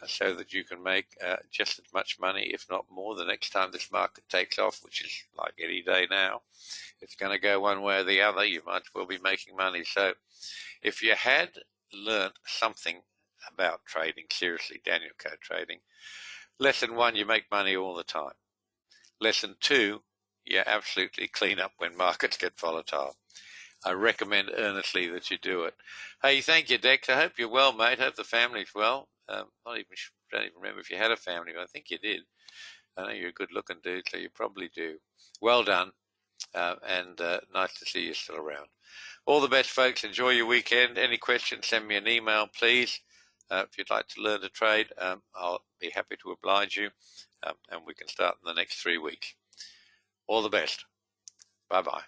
so that you can make just as much money, if not more, the next time this market takes off, which is like any day now, it's going to go one way or the other. You might as well be making money. So if you had learned something about trading, seriously, Daniel Code Trading, lesson 1, you make money all the time. Lesson 2, you absolutely clean up when markets get volatile. I recommend earnestly that you do it. Hey, thank you, Dex. I hope you're well, mate. Hope the family's well. Don't even remember if you had a family, but I think you did. I know you're a good-looking dude, so you probably do. Well done, and nice to see you still around. All the best, folks. Enjoy your weekend. Any questions, send me an email, please. If you'd like to learn to trade, I'll be happy to oblige you, and we can start in the next 3 weeks. All the best. Bye-bye.